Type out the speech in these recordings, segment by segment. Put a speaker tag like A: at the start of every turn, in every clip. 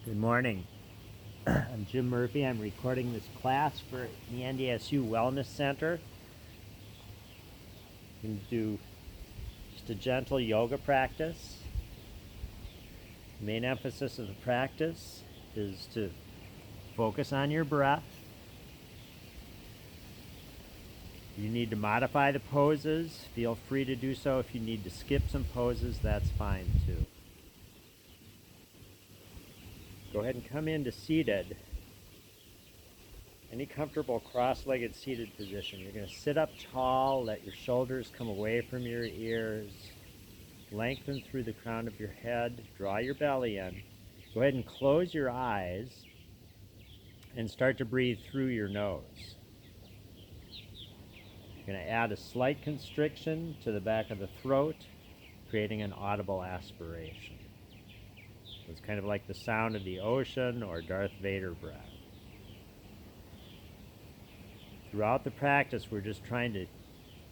A: Good morning. I'm Jim Murphy. I'm recording this class for the NDSU Wellness Center. You can do just a gentle yoga practice. The main emphasis of the practice is to focus on your breath. If you need to modify the poses, feel free to do so. If you need to skip some poses, that's fine too. Go ahead and come into seated. Any comfortable cross-legged seated position. You're going to sit up tall, let your shoulders come away from your ears, lengthen through the crown of your head, draw your belly in. Go ahead and close your eyes and start to breathe through your nose. You're going to add a slight constriction to the back of the throat, creating an audible aspiration. It's kind of like the sound of the ocean or Darth Vader breath. Throughout the practice, we're just trying to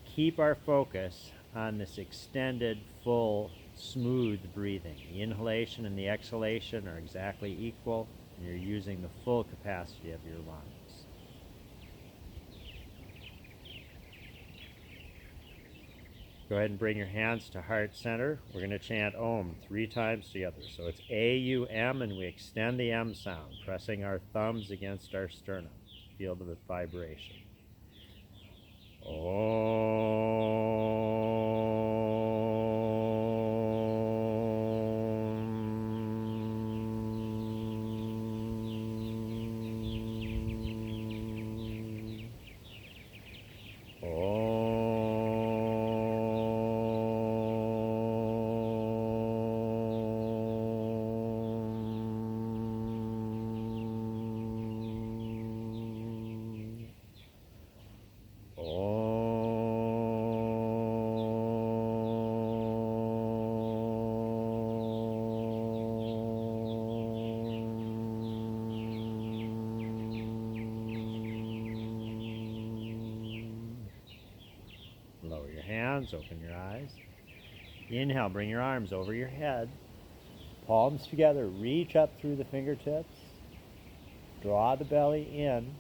A: keep our focus on this extended, full, smooth breathing. The inhalation and the exhalation are exactly equal, and you're using the full capacity of your lungs. Go ahead and bring your hands to heart center. We're going to chant Om 3 times together. So it's A-U-M, and we extend the M sound, pressing our thumbs against our sternum. Feel the vibration. Lower your hands, open your eyes. Inhale, bring your arms over your head. Palms together, reach up through the fingertips. Draw the belly in.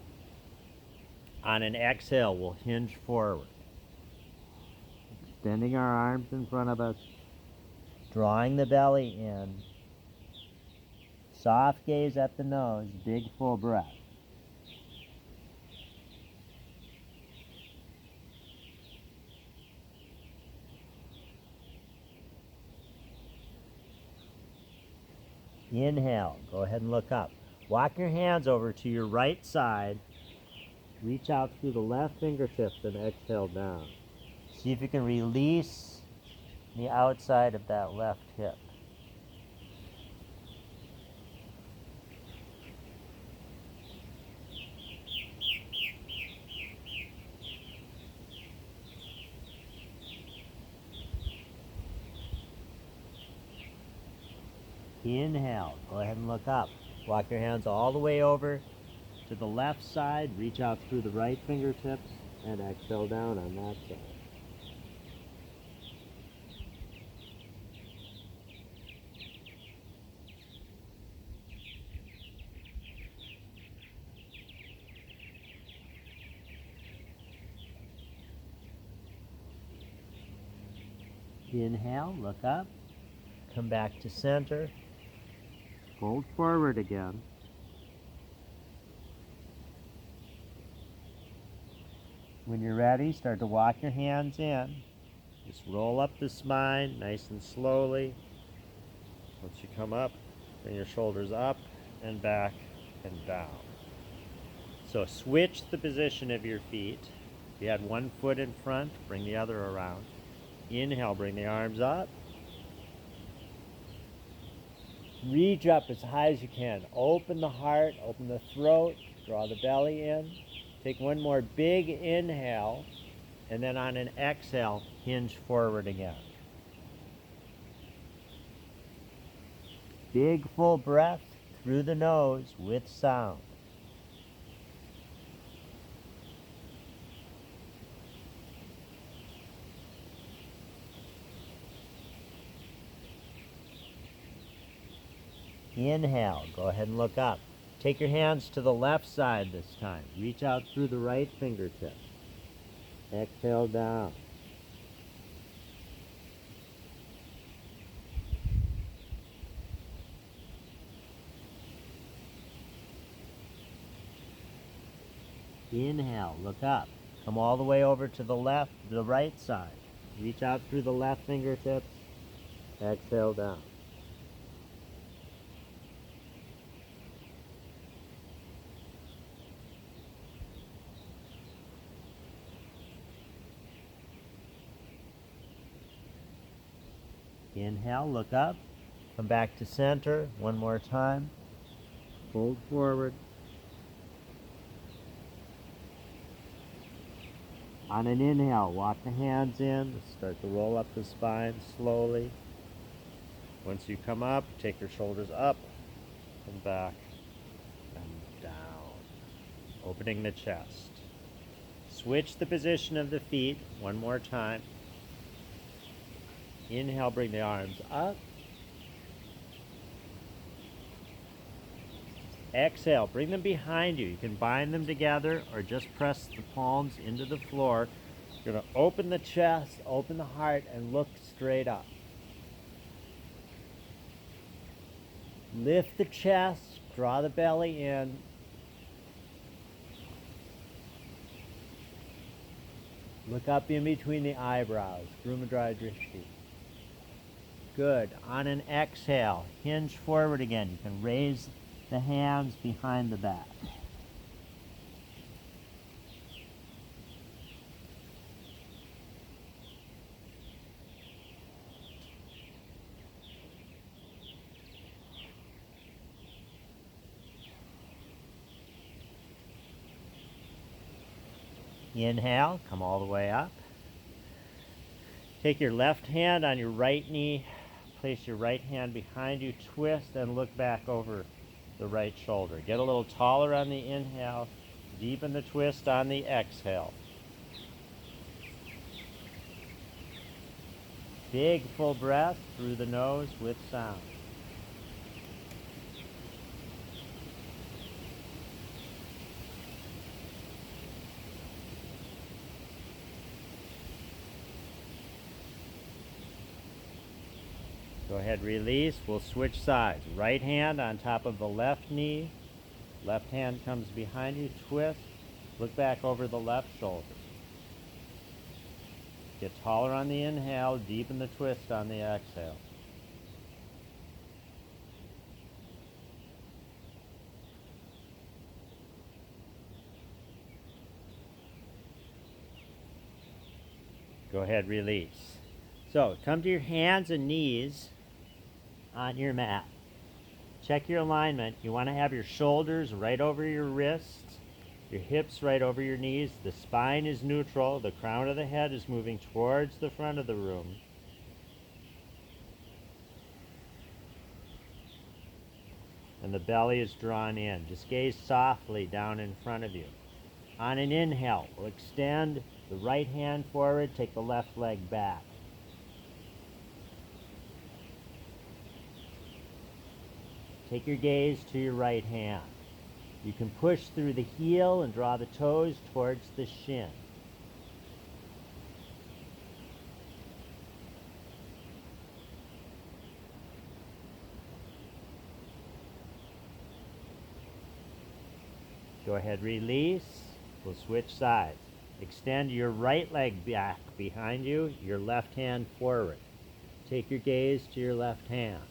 A: On an exhale, we'll hinge forward. Extending our arms in front of us. Drawing the belly in. Soft gaze at the nose, big full breath. Inhale, go ahead and look up. Walk your hands over to your right side. Reach out through the left fingertips and exhale down. See if you can release the outside of that left hip. Inhale, go ahead and look up. Walk your hands all the way over to the left side. Reach out through the right fingertips and exhale down on that side. Inhale, look up. Come back to center. Fold forward again. When you're ready, start to walk your hands in. Just roll up the spine nice and slowly. Once you come up, bring your shoulders up and back and down. So switch the position of your feet. If you had one foot in front, bring the other around. Inhale, bring the arms up. Reach up as high as you can. Open the heart, open the throat, draw the belly in. Take one more big inhale, and then on an exhale, hinge forward again. Big full breath through the nose with sound. Inhale, go ahead and look up. Take your hands to the left side this time. Reach out through the right fingertip. Exhale down. Inhale, look up. Come all the way over to the left, the right side. Reach out through the left fingertips. Exhale down. Inhale, look up. Come back to center one more time. Fold forward. On an inhale, walk the hands in. Start to roll up the spine slowly. Once you come up, take your shoulders up and back and down, opening the chest. Switch the position of the feet one more time. Inhale, bring the arms up. Exhale, bring them behind you. You can bind them together or just press the palms into the floor. You're going to open the chest, open the heart, and look straight up. Lift the chest, draw the belly in. Look up in between the eyebrows, Brahmadri Drishti. Good. On an exhale, hinge forward again. You can raise the hands behind the back. Inhale, come all the way up. Take your left hand on your right knee, place your right hand behind you, twist, and look back over the right shoulder. Get a little taller on the inhale, deepen the twist on the exhale. Big full breath through the nose with sound. Go ahead, release. We'll switch sides. Right hand on top of the left knee. Left hand comes behind you, twist. Look back over the left shoulder. Get taller on the inhale, deepen the twist on the exhale. Go ahead, release. So come to your hands and knees on your mat. Check your alignment. You want to have your shoulders right over your wrists, your hips right over your knees. The spine is neutral. The crown of the head is moving towards the front of the room. And the belly is drawn in. Just gaze softly down in front of you. On an inhale, we'll extend the right hand forward, take the left leg back. Take your gaze to your right hand. You can push through the heel and draw the toes towards the shin. Go ahead, release. We'll switch sides. Extend your right leg back behind you, your left hand forward. Take your gaze to your left hand.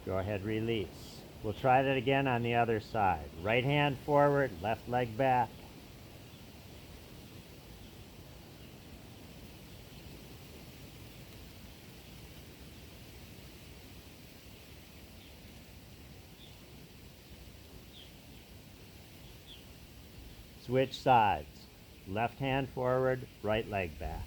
A: Go ahead, release. We'll try that again on the other side. Right hand forward, left leg back. Switch sides. Left hand forward, right leg back.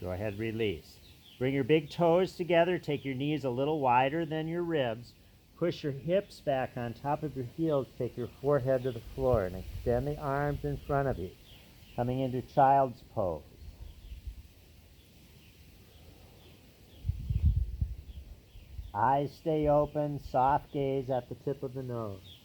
A: Go ahead, release. Bring your big toes together. Take your knees a little wider than your ribs. Push your hips back on top of your heels. Take your forehead to the floor and extend the arms in front of you. Coming into child's pose. Eyes stay open, soft gaze at the tip of the nose.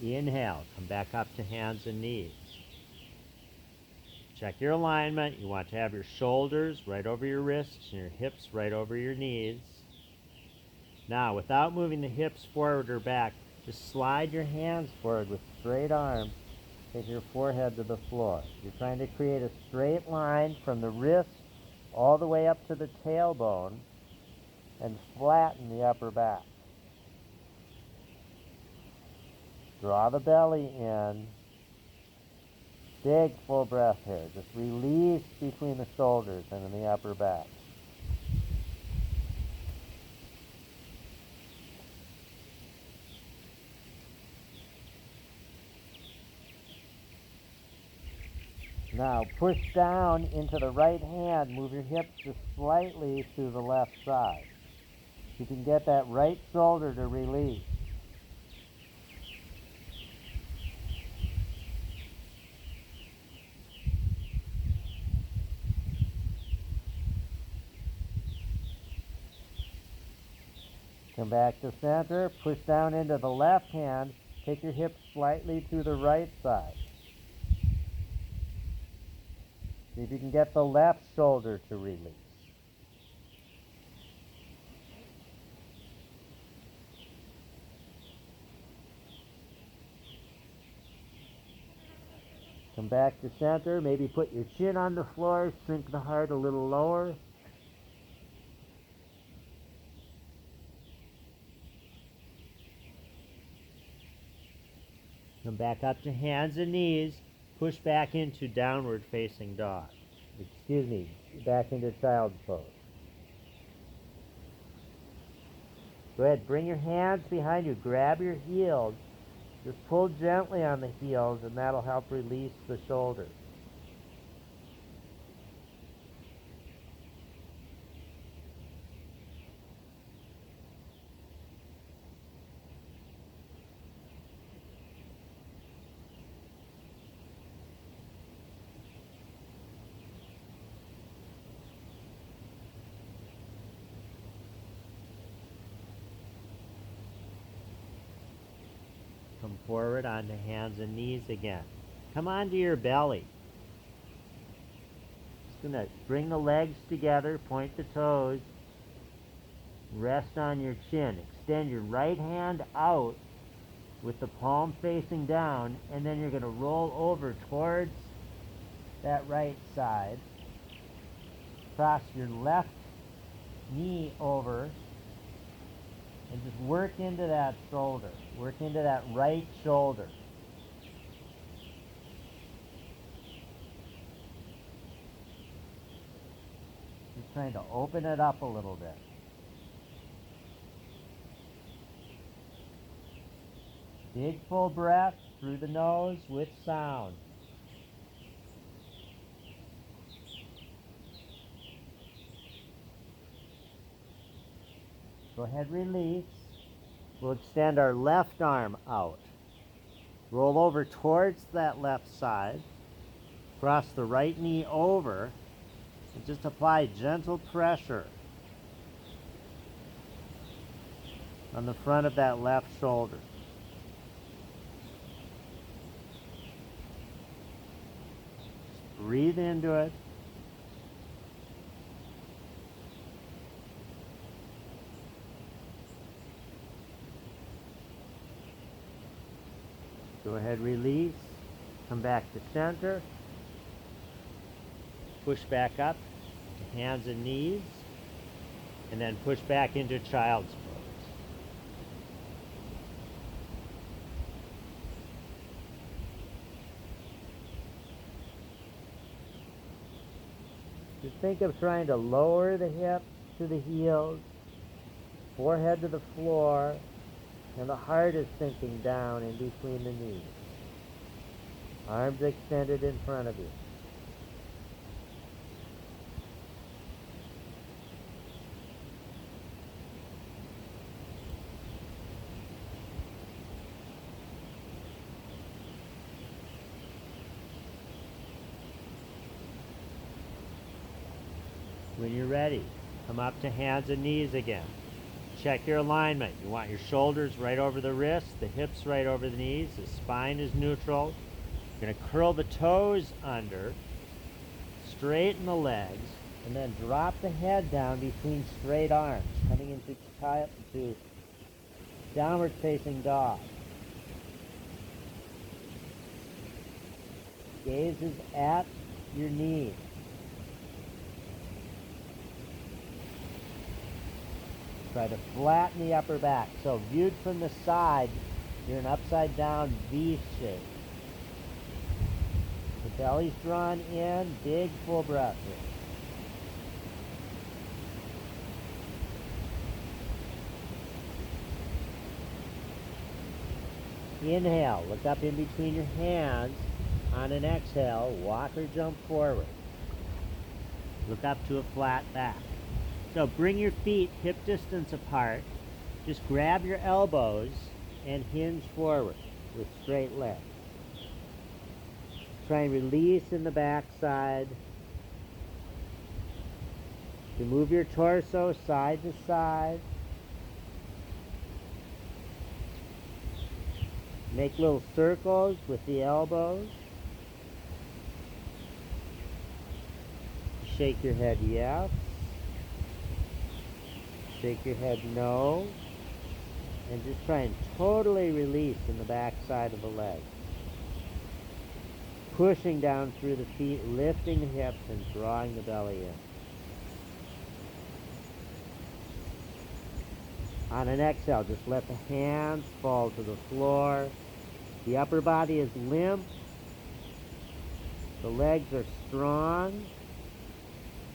A: Inhale, come back up to hands and knees. Check your alignment. You want to have your shoulders right over your wrists and your hips right over your knees. Now, without moving the hips forward or back, just slide your hands forward with straight arms. Take your forehead to the floor. You're trying to create a straight line from the wrist all the way up to the tailbone and flatten the upper back. Draw the belly in. Big full breath here. Just release between the shoulders and in the upper back. Now push down into the right hand. Move your hips just slightly to the left side. You can get that right shoulder to release. Come back to center, push down into the left hand, take your hips slightly to the right side. See if you can get the left shoulder to release. Come back to center, maybe put your chin on the floor, sink the heart a little lower. Come back up to hands and knees. Push back into downward facing dog. Excuse me, back into child's pose. Go ahead, bring your hands behind you. Grab your heels. Just pull gently on the heels and that'll help release the shoulders. Come forward onto hands and knees again. Come onto your belly. Just going to bring the legs together, point the toes, rest on your chin. Extend your right hand out with the palm facing down, and then you're going to roll over towards that right side. Cross your left knee over and just work into that shoulder. Work into that right shoulder. Just trying to open it up a little bit. Big full breath through the nose with sound. Go ahead, release. We'll extend our left arm out. Roll over towards that left side. Cross the right knee over. And just apply gentle pressure on the front of that left shoulder. Just breathe into it. Go ahead, release. Come back to center. Push back up to hands and knees. And then push back into child's pose. Just think of trying to lower the hips to the heels, forehead to the floor, and the heart is sinking down in between the knees. Arms extended in front of you. When you're ready, come up to hands and knees again. Check your alignment. You want your shoulders right over the wrists, the hips right over the knees, the spine is neutral. You're going to curl the toes under, straighten the legs, and then drop the head down between straight arms, coming into downward facing dog. Gaze is at your knees. Try to flatten the upper back. So viewed from the side, you're an upside down V shape. The belly's drawn in, big full breath here. Inhale, look up in between your hands. On an exhale, walk or jump forward. Look up to a flat back. So bring your feet hip distance apart. Just grab your elbows and hinge forward with straight legs. Try and release in the back side. You move your torso side to side. Make little circles with the elbows. Shake your head yes. Shake your head no. And just try and totally release in the back side of the leg. Pushing down through the feet, lifting the hips and drawing the belly in. On an exhale, just let the hands fall to the floor. The upper body is limp. The legs are strong.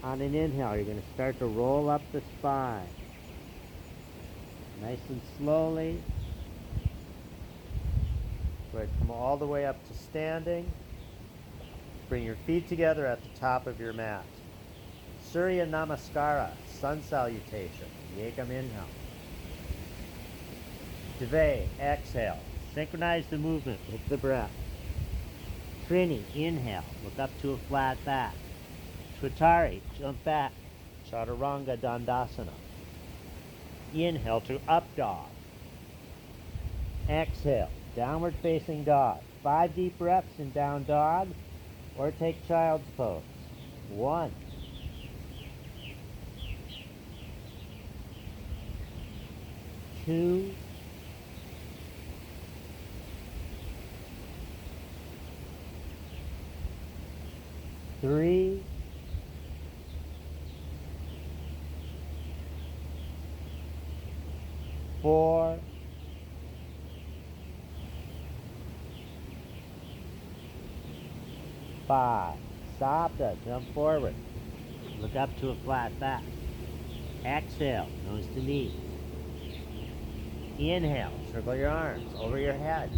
A: On an inhale, you're going to start to roll up the spine. Nice and slowly. Right, come all the way up to standing. Bring your feet together at the top of your mat. Surya Namaskara, sun salutation. Yekam inhale. Dve, exhale. Synchronize the movement with the breath. Trini, inhale. Look up to a flat back. Twitari, jump back. Chaturanga Dandasana. Inhale to up dog. Exhale, downward facing dog. 5 deep breaths in down dog, or take child's pose. 1, 2, 3, 4, 5. Sabda, jump forward. Look up to a flat back. Exhale, nose to knees. Inhale, circle your arms over your head.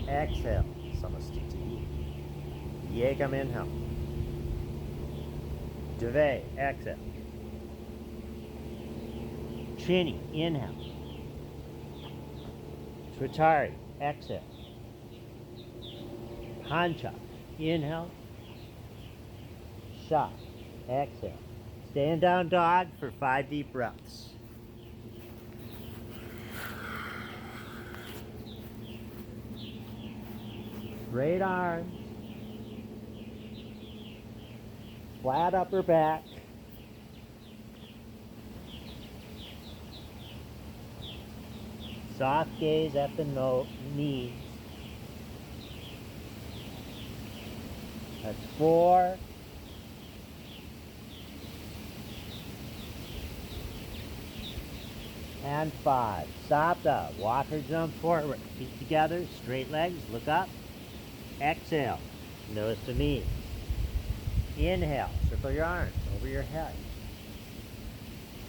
A: Exhale, Samastiti. Yekam inhale. Dve, exhale. Chini, inhale. Twitari, exhale. Hancha, inhale. Sha, exhale. Stay in down dog for 5 deep breaths. Straight arms. Flat upper back. Soft gaze at the knees. That's 4. And 5. Sapta. Walk or jump forward. Feet together. Straight legs. Look up. Exhale. Nose to knees. Inhale, circle your arms over your head.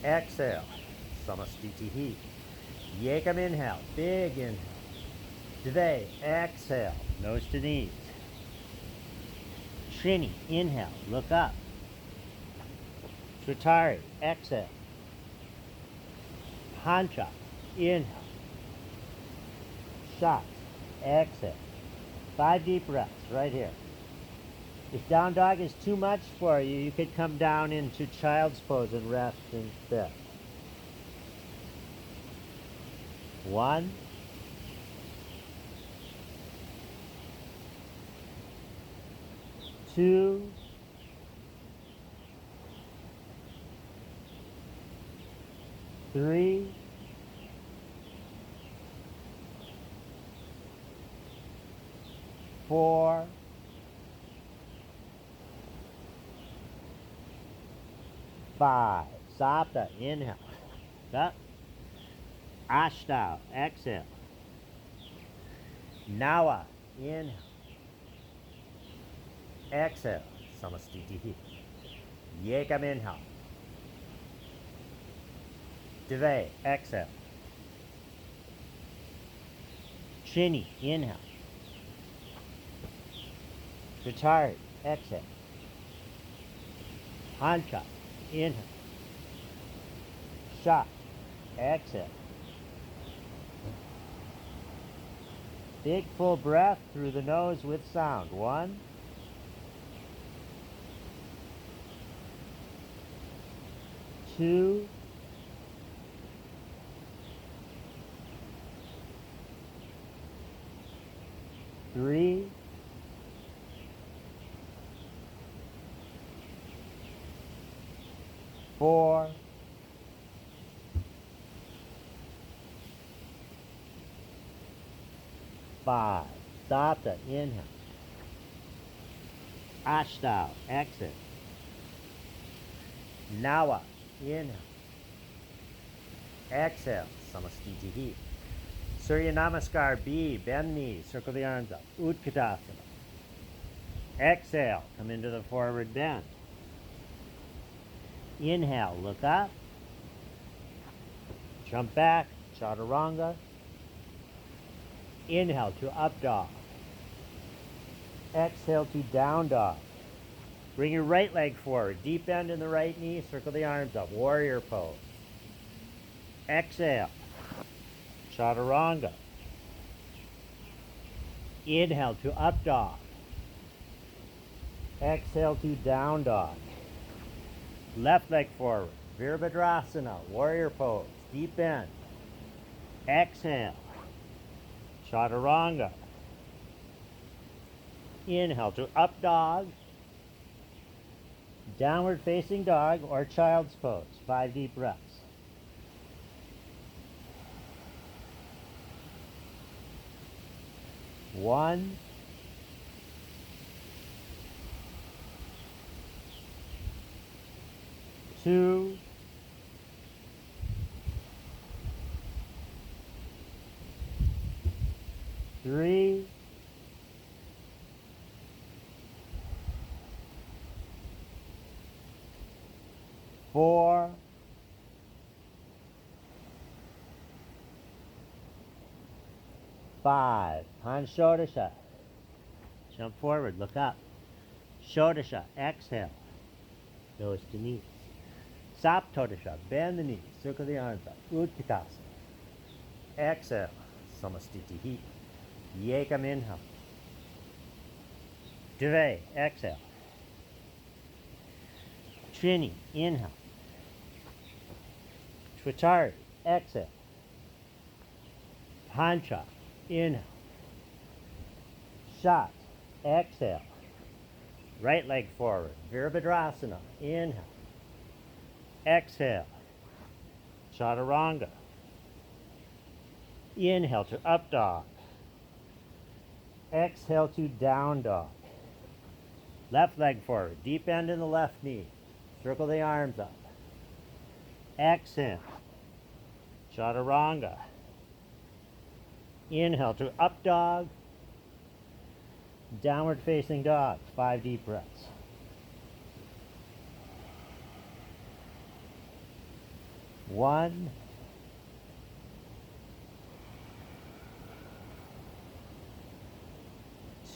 A: Exhale, Samastitihi. Yekam inhale, big inhale. Dve, exhale, nose to knees. Shini, inhale, look up. Svatari, exhale. Hancha, inhale. Shat, exhale. 5 deep breaths right here. If down dog is too much for you, you could come down into child's pose and rest instead. 1, 2, 3, 4, 5. Sapta, inhale. Up. Ashta, exhale. Nawa, inhale. Exhale, Samastitihi. Yekam inhale. Dve, exhale. Shini, inhale. Svatari, exhale. Hancha, inhale. Shat, exhale. Big full breath through the nose with sound. 1, 2, 3, 4, 5. Sapta, inhale. Ashta, exhale. Nawa, inhale. Exhale, Samastitihi. Surya Namaskar, B, bend knees, circle the arms up. Utkatasana. Exhale, come into the forward bend. Inhale, look up. Jump back, Chaturanga. Inhale to up dog. Exhale to down dog. Bring your right leg forward, deep bend in the right knee, circle the arms up, warrior pose. Exhale, Chaturanga. Inhale to up dog. Exhale to down dog. Left leg forward, Virabhadrasana, warrior pose, deep bend. Exhale, Chaturanga. Inhale to up dog, downward facing dog, or child's pose. 5 deep breaths. 1, 2, 3, 4, 5. Panshodasha. Jump forward, look up. Shodasha, exhale. Nose to knees. Saptodasha, bend the knees, circle the arms up. Utkatasana. Exhale, Samastitihi. Yekam inhale. Dve, exhale. Trini, inhale. Svatari, exhale. Pancha, inhale. Shat, exhale. Right leg forward, Virabhadrasana, inhale. Exhale, Chaturanga. Inhale to up dog. Exhale to down dog. Left leg forward, deep bend in the left knee. Circle the arms up. Exhale, Chaturanga. Inhale to up dog. Downward facing dog. 5 deep breaths. 1,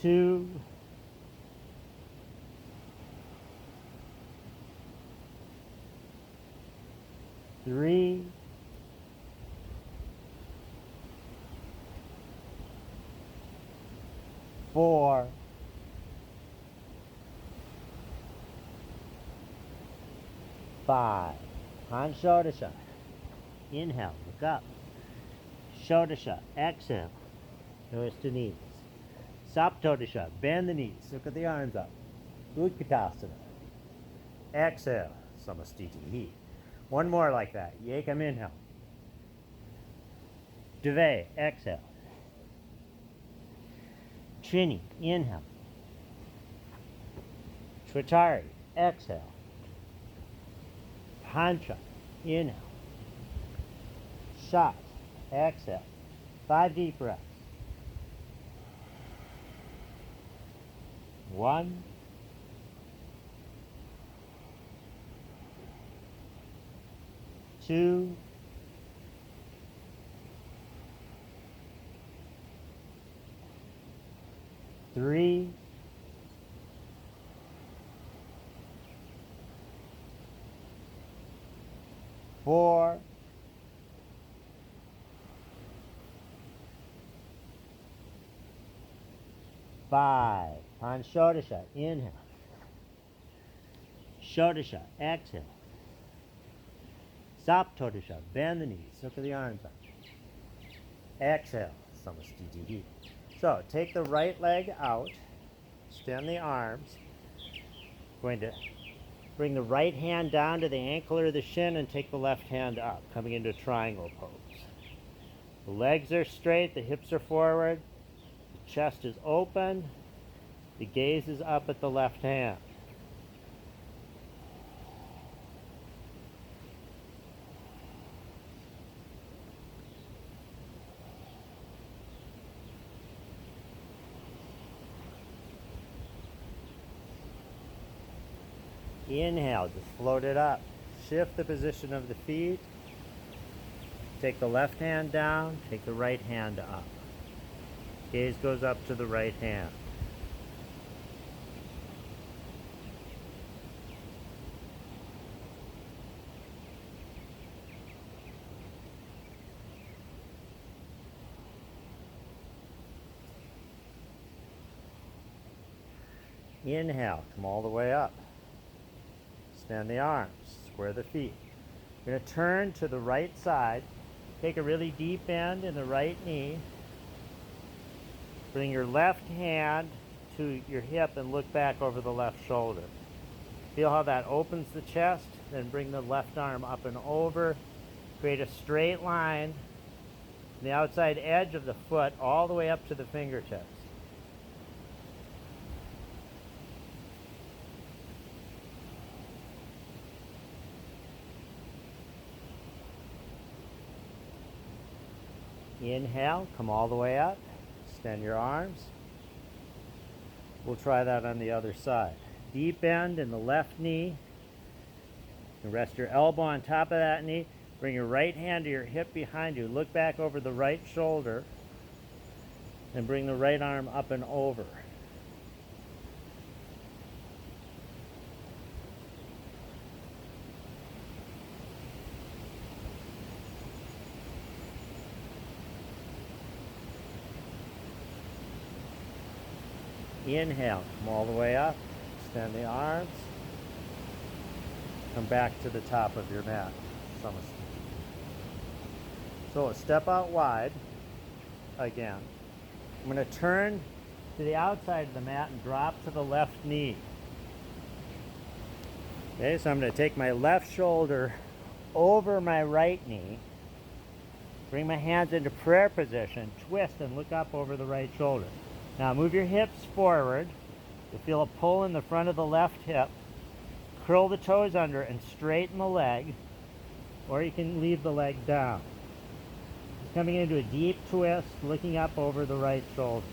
A: 2, 3, 4, 5. On shoulder shot. Inhale, look up. Shoulder shot. Exhale. Notice the knees. Saptota shot. Bend the knees. Look at the arms up. Utkatasana. Exhale. Samastiti. One more like that. Yekam inhale. Dve. Exhale. Trini. Inhale. Tritari. Exhale. Pancha. Inhale. Shot. Exhale. 5 deep breaths. 1, 2, 3, 4, 5. On shoulder shot. Inhale. Shoulder shot. Exhale. Saptota shot. Bend the knees. Look at the arms up. Exhale. Samastiti. So take the right leg out. Extend the arms. Going to bring the right hand down to the ankle or the shin and take the left hand up, coming into a triangle pose. The legs are straight. The hips are forward. The chest is open. The gaze is up at the left hand. Inhale, just float it up. Shift the position of the feet. Take the left hand down, take the right hand up. Gaze goes up to the right hand. Inhale, come all the way up. Extend the arms, square the feet. You're going to turn to the right side. Take a really deep bend in the right knee. Bring your left hand to your hip and look back over the left shoulder. Feel how that opens the chest. Then bring the left arm up and over. Create a straight line from the outside edge of the foot all the way up to the fingertips. Inhale, come all the way up. Extend your arms. We'll try that on the other side. Deep bend in the left knee. And rest your elbow on top of that knee. Bring your right hand to your hip behind you. Look back over the right shoulder. And bring the right arm up and over. Inhale, come all the way up, extend the arms, come back to the top of your mat. So step out wide again. I'm going to turn to the outside of the mat and drop to the left knee. Okay, so I'm going to take my left shoulder over my right knee, bring my hands into prayer position, twist and look up over the right shoulder. Now move your hips forward. You'll feel a pull in the front of the left hip. Curl the toes under and straighten the leg, or you can leave the leg down. Coming into a deep twist, looking up over the right shoulder.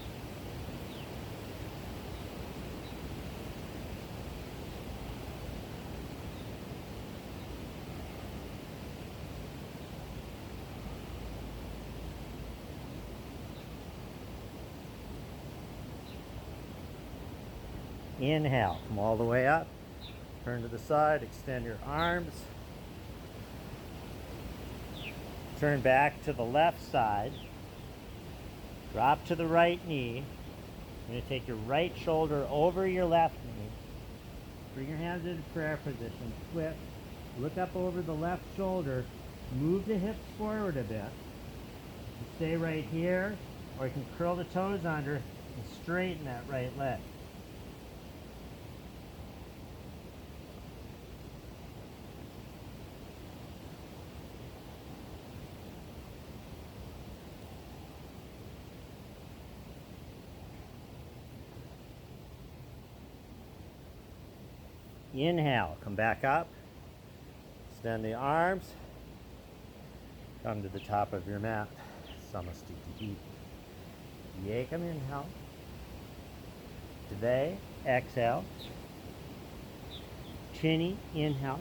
A: Inhale, come all the way up. Turn to the side, extend your arms. Turn back to the left side. Drop to the right knee. You're going to take your right shoulder over your left knee. Bring your hands into prayer position. Twist. Look up over the left shoulder. Move the hips forward a bit. You stay right here, or you can curl the toes under and straighten that right leg. Inhale, come back up. Extend the arms. Come to the top of your mat. Samasthiti. Yekam, inhale. Today, exhale. Chini, inhale.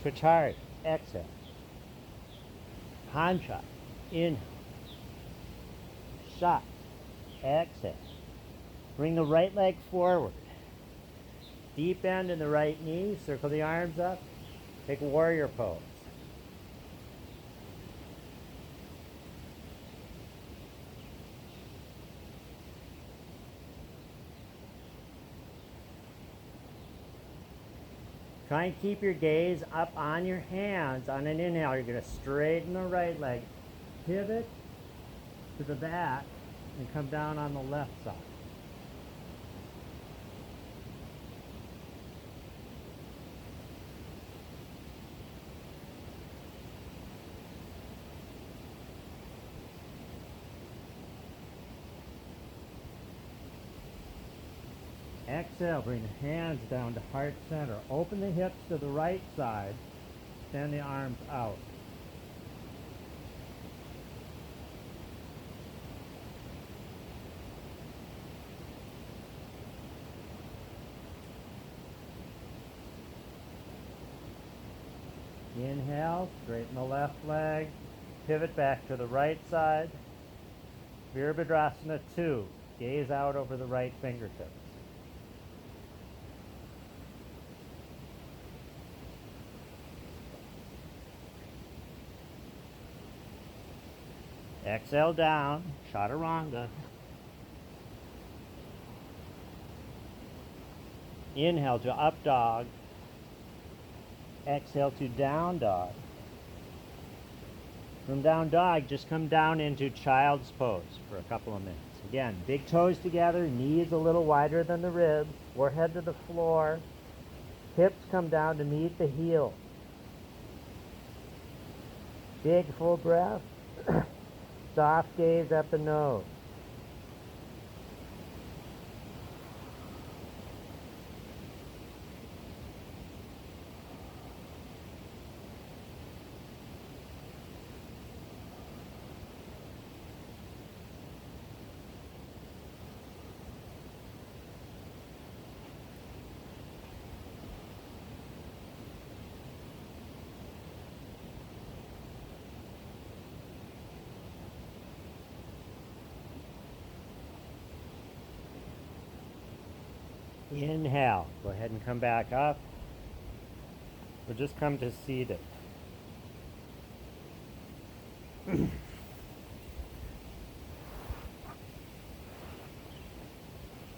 A: Twitchari, exhale. Pancha, inhale. Shot, exhale. Bring the right leg forward. Deep bend in the right knee. Circle the arms up. Take warrior pose. Try and keep your gaze up on your hands. On an inhale, you're going to straighten the right leg. Pivot to the back and come down on the left side. Exhale, bring the hands down to heart center. Open the hips to the right side. Extend the arms out. Inhale, straighten the left leg. Pivot back to the right side. Virabhadrasana 2. Gaze out over the right fingertips. Exhale down, chaturanga. Inhale to up dog. Exhale to down dog. From down dog, just come down into child's pose for a couple of minutes. Again, big toes together, knees a little wider than the ribs, forehead to the floor. Hips come down to meet the heels. Big full breath. Soft gaze at the nose. Inhale. Go ahead and come back up. Or just come to seated.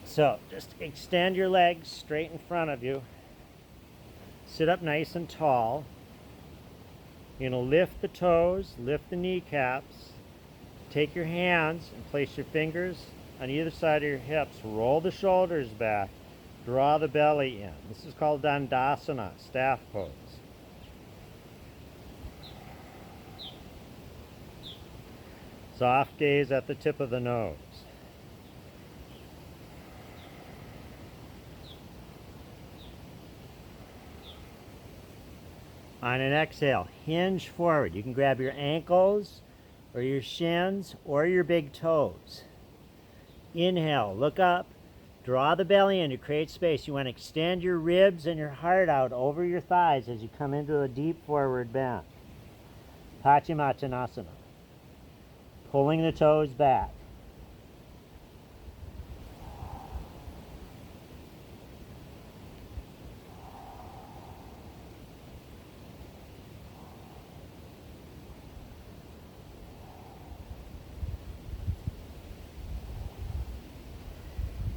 A: So just extend your legs straight in front of you. Sit up nice and tall. You're going to lift the toes, lift the kneecaps. Take your hands and place your fingers on either side of your hips. Roll the shoulders back. Draw the belly in. This is called Dandasana, staff pose. Soft gaze at the tip of the nose. On an exhale, hinge forward. You can grab your ankles or your shins or your big toes. Inhale, look up. Draw the belly in to create space. You want to extend your ribs and your heart out over your thighs as you come into a deep forward bend. Paschimottanasana. Pulling the toes back.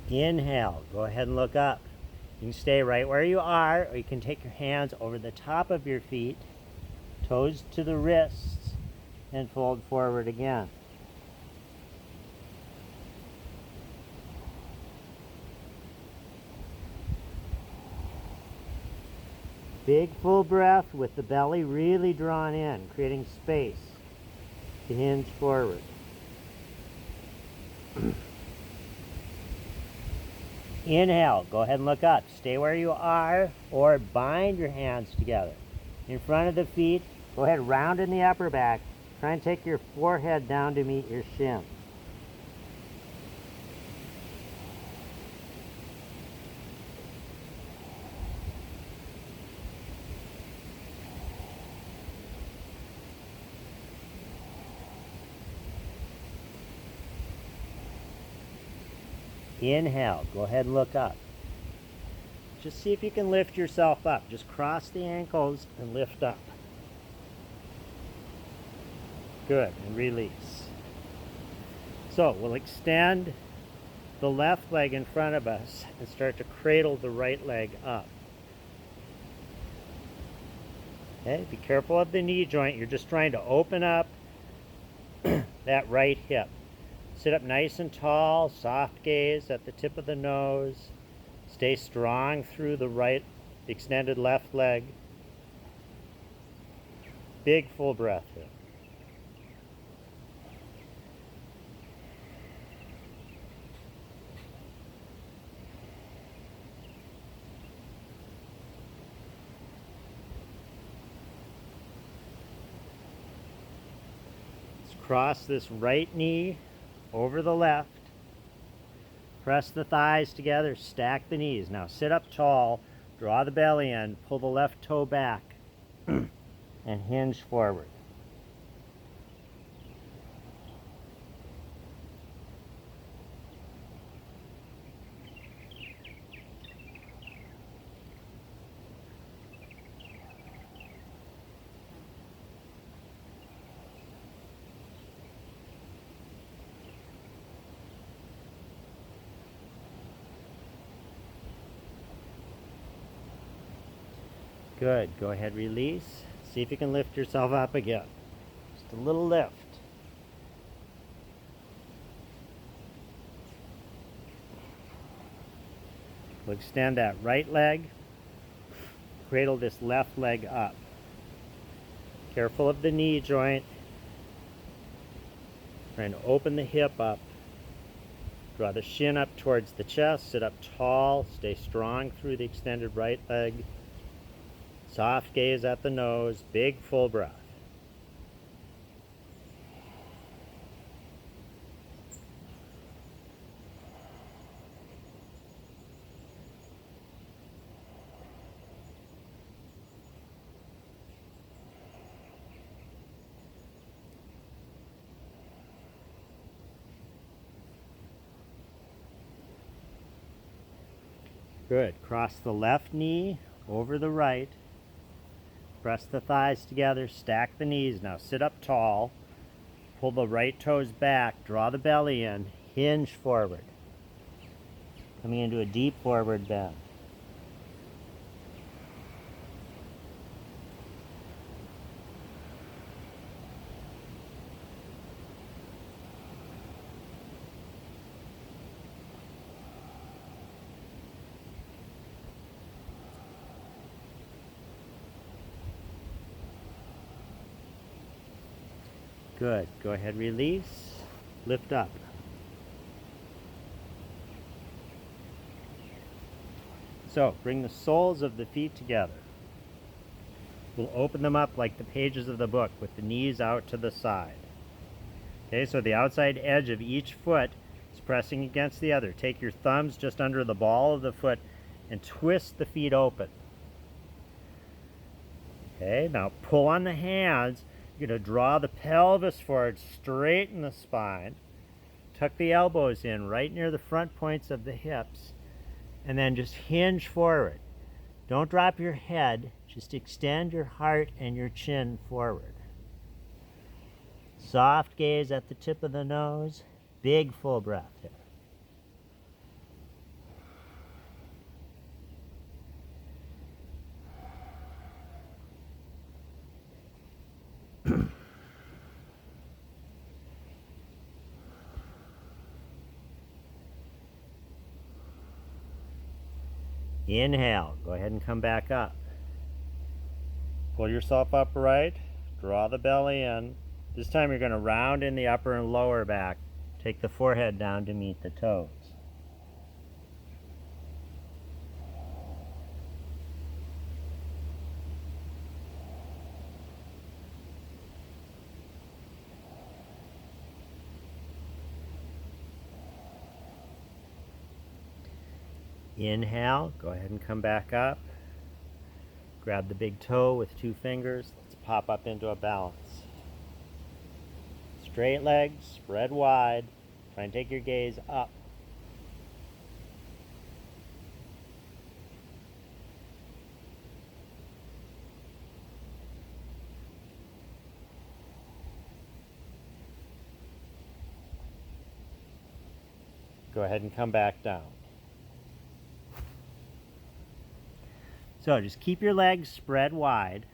A: Inhale, go ahead and look up. You can stay right where you are, or you can take your hands over the top of your feet, toes to the wrists, and fold forward again. Big full breath with the belly really drawn in, creating space to hinge forward. Inhale, go ahead and look up. Stay where you are or bind your hands together. In front of the feet, go ahead, round in the upper back. Try and take your forehead down to meet your shin. Inhale, go ahead and look up. Just see if you can lift yourself up. Just cross the ankles and lift up. Good, and release. So we'll extend the left leg in front of us and start to cradle the right leg up. Okay, be careful of the knee joint. You're just trying to open up that right hip. Sit up nice and tall, soft gaze at the tip of the nose. Stay strong through the extended left leg. Big full breath here. Let's cross this right knee over the left. Press the thighs together, stack the knees. Now sit up tall, draw the belly in, pull the left toe back, and hinge forward. Good. Go ahead, release. See if you can lift yourself up again. Just a little lift. We'll extend that right leg. Cradle this left leg up. Careful of the knee joint. Trying to open the hip up. Draw the shin up towards the chest. Sit up tall. Stay strong through the extended right leg. Soft gaze at the nose, big full breath. Good. Cross the left knee over the right. Press the thighs together, stack the knees. Now sit up tall, pull the right toes back, draw the belly in, hinge forward. Coming into a deep forward bend. Good. Go ahead, release. Lift up. So, bring the soles of the feet together. We'll open them up like the pages of the book with the knees out to the side. Okay, so the outside edge of each foot is pressing against the other. Take your thumbs just under the ball of the foot and twist the feet open. Okay, now pull on the hands. You're going to draw the pelvis forward, straighten the spine, tuck the elbows in right near the front points of the hips, and then just hinge forward. Don't drop your head, just extend your heart and your chin forward. Soft gaze at the tip of the nose, big full breath here. Inhale, go ahead and come back up. Pull yourself upright, draw the belly in. This time you're going to round in the upper and lower back. Take the forehead down to meet the toes. Inhale, go ahead and come back up. Grab the big toe with 2 fingers. Let's pop up into a balance. Straight legs, spread wide. Try and take your gaze up. Go ahead and come back down. So just keep your legs spread wide.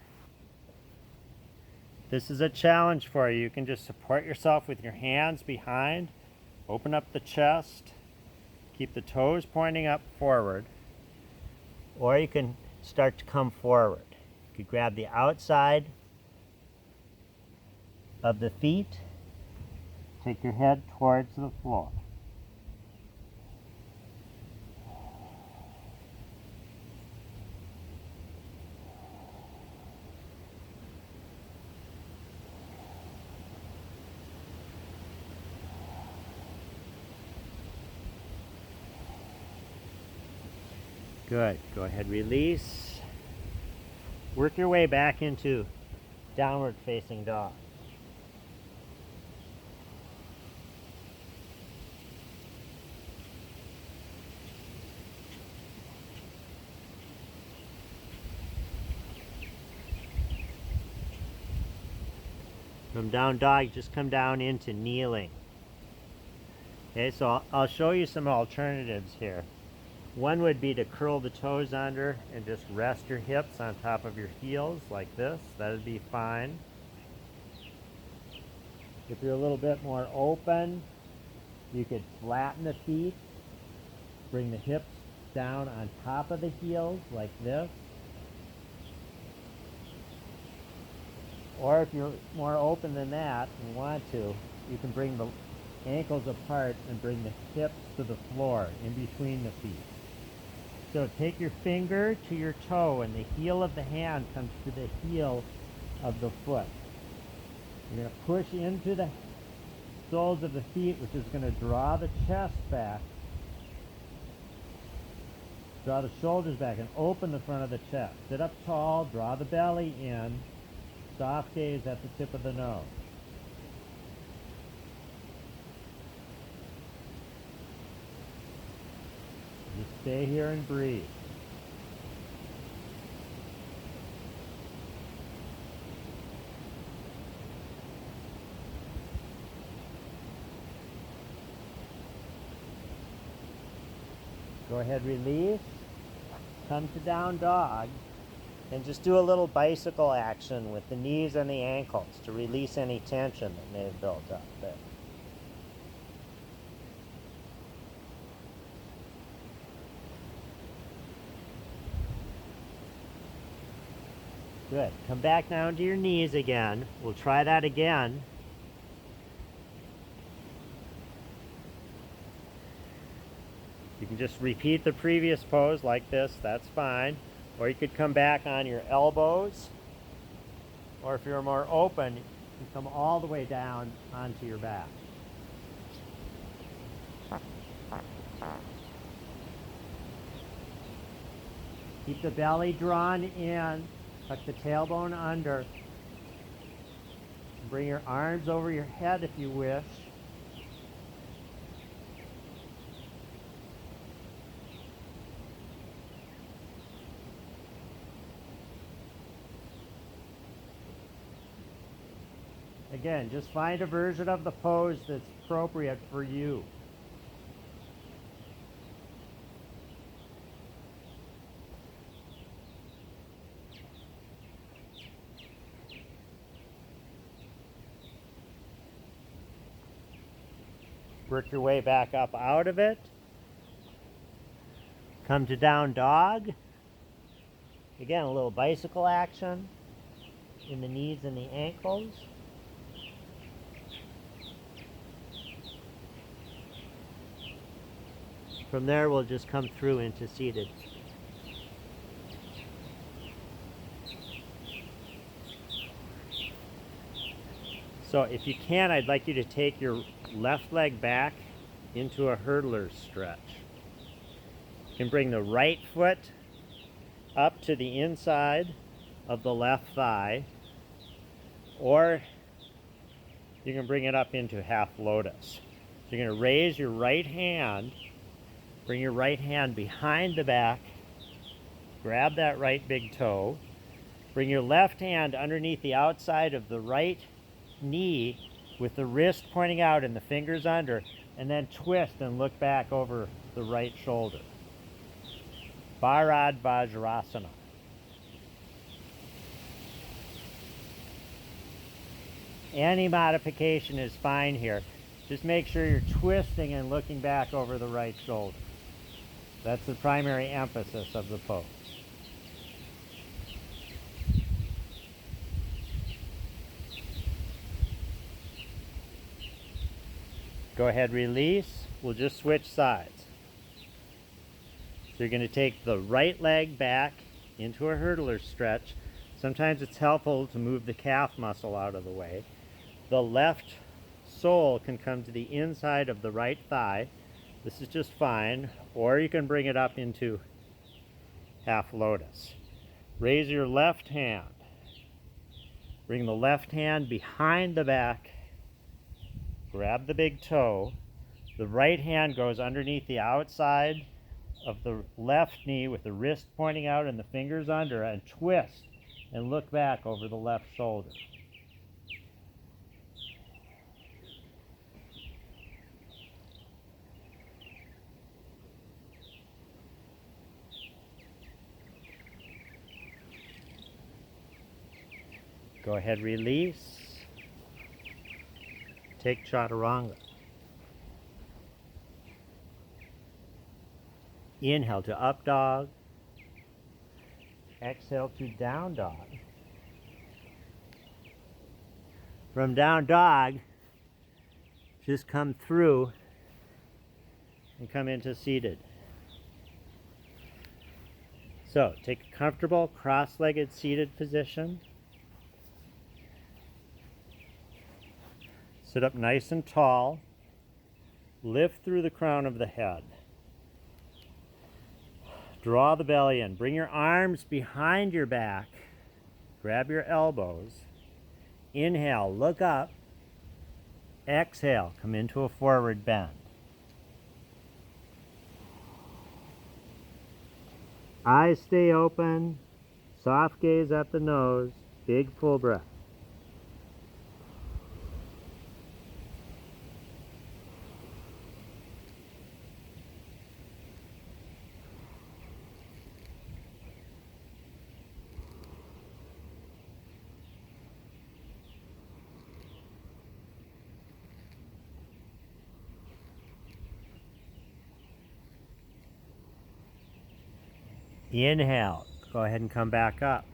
A: This is a challenge for you. You can just support yourself with your hands behind. Open up the chest. Keep the toes pointing up forward. Or you can start to come forward. You could grab the outside of the feet. Take your head towards the floor. Good. Go ahead, release. Work your way back into downward facing dog. From down dog, just come down into kneeling. Okay, so I'll show you some alternatives here. One would be to curl the toes under and just rest your hips on top of your heels like this. That would be fine. If you're a little bit more open, you could flatten the feet, bring the hips down on top of the heels like this. Or if you're more open than that and want to, you can bring the ankles apart and bring the hips to the floor in between the feet. So take your finger to your toe and the heel of the hand comes to the heel of the foot. You're going to push into the soles of the feet, which is going to draw the chest back, draw the shoulders back, and open the front of the chest. Sit up tall, draw the belly in, soft gaze at the tip of the nose. Just stay here and breathe. Go ahead, release. Come to down dog. And just do a little bicycle action with the knees and the ankles to release any tension that may have built up there. Good. Come back down to your knees again. We'll try that again. You can just repeat the previous pose like this. That's fine. Or you could come back on your elbows. Or if you're more open, you can come all the way down onto your back. Keep the belly drawn in. Tuck the tailbone under. Bring your arms over your head if you wish. Again, just find a version of the pose that's appropriate for you. Work your way back up out of it. Come to down dog. Again, a little bicycle action in the knees and the ankles. From there, we'll just come through into seated. So if you can, I'd like you to take your left leg back into a hurdler's stretch. You can bring the right foot up to the inside of the left thigh, or you can bring it up into half lotus. So you're going to raise your right hand, bring your right hand behind the back, grab that right big toe, bring your left hand underneath the outside of the right knee with the wrist pointing out and the fingers under, and then twist and look back over the right shoulder. Bharad Vajrasana. Any modification is fine here. Just make sure you're twisting and looking back over the right shoulder. That's the primary emphasis of the pose. Go ahead, release. We'll just switch sides. So you're going to take the right leg back into a hurdler stretch. Sometimes it's helpful to move the calf muscle out of the way. The left sole can come to the inside of the right thigh. This is just fine. Or you can bring it up into half lotus. Raise your left hand. Bring the left hand behind the back. Grab the big toe. The right hand goes underneath the outside of the left knee with the wrist pointing out and the fingers under, and twist and look back over the left shoulder. Go ahead, release. Take chaturanga. Inhale to up dog. Exhale to down dog. From down dog, just come through and come into seated. So take a comfortable cross-legged seated position. Sit up nice and tall. Lift through the crown of the head. Draw the belly in. Bring your arms behind your back. Grab your elbows. Inhale, look up. Exhale, come into a forward bend. Eyes stay open. Soft gaze at the nose. Big full breath. Inhale, go ahead and come back up.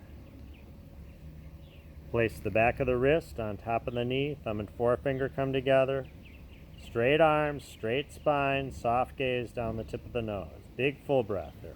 A: Place the back of the wrist on top of the knee, thumb and forefinger come together. Straight arms, straight spine, soft gaze down the tip of the nose. Big full breath there.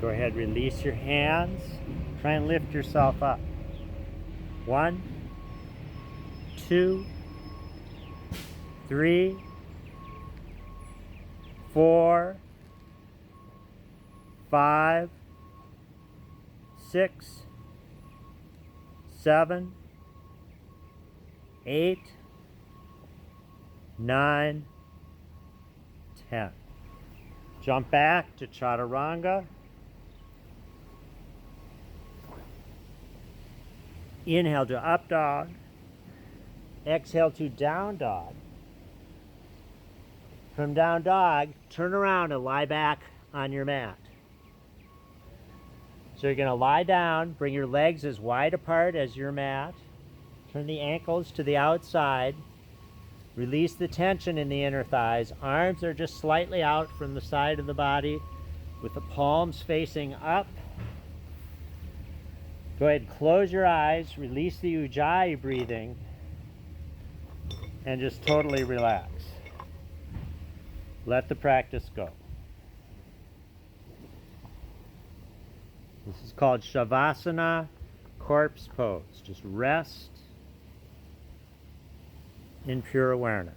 A: Go ahead, release your hands. Try and lift yourself up. 1, 2, 3, 4, 5, 6, 7, 8, 9, 10. Jump back to Chaturanga. Inhale to up dog. Exhale to down dog. From down dog, turn around and lie back on your mat. So you're going to lie down, bring your legs as wide apart as your mat. Turn the ankles to the outside. Release the tension in the inner thighs. Arms are just slightly out from the side of the body with the palms facing up. Go ahead and close your eyes. Release the Ujjayi breathing. And just totally relax. Let the practice go. This is called Shavasana, corpse pose. Just rest in pure awareness.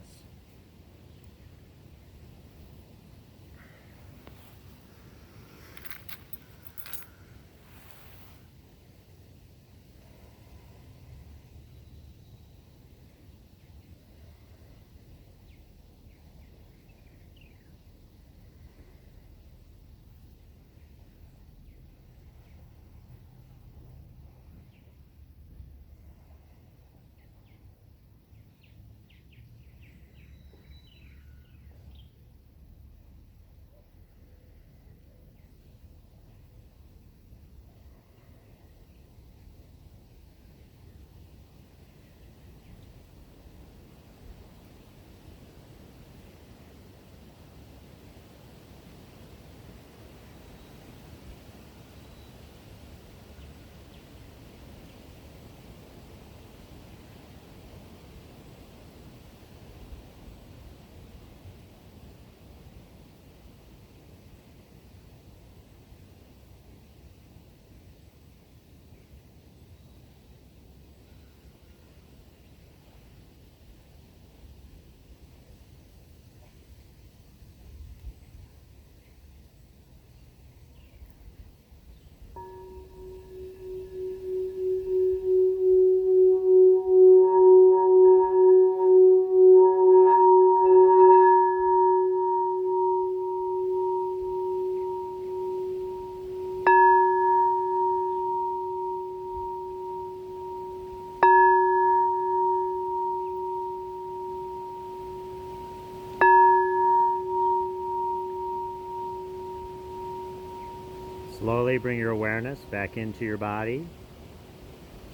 A: Slowly bring your awareness back into your body.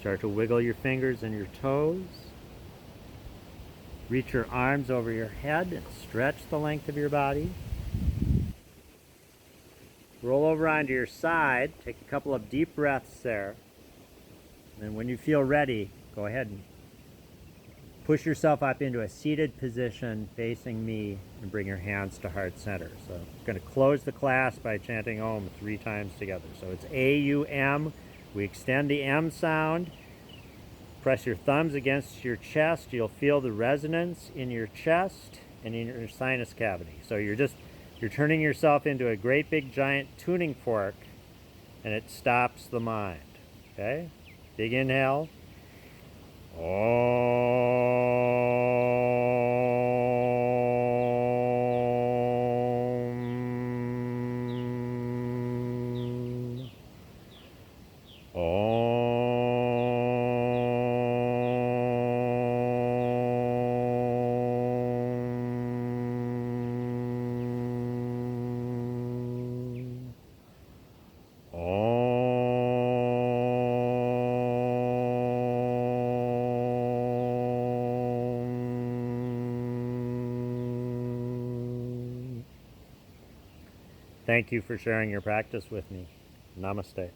A: Start to wiggle your fingers and your toes. Reach your arms over your head and stretch the length of your body. Roll over onto your side. Take a couple of deep breaths there. And when you feel ready, go ahead and push yourself up into a seated position facing me and bring your hands to heart center. So I'm going to close the class by chanting Om 3 times together. So it's A-U-M. We extend the M sound. Press your thumbs against your chest. You'll feel the resonance in your chest and in your sinus cavity. So you're turning yourself into a great big giant tuning fork, and it stops the mind. Okay? Big inhale. Thank you for sharing your practice with me. Namaste.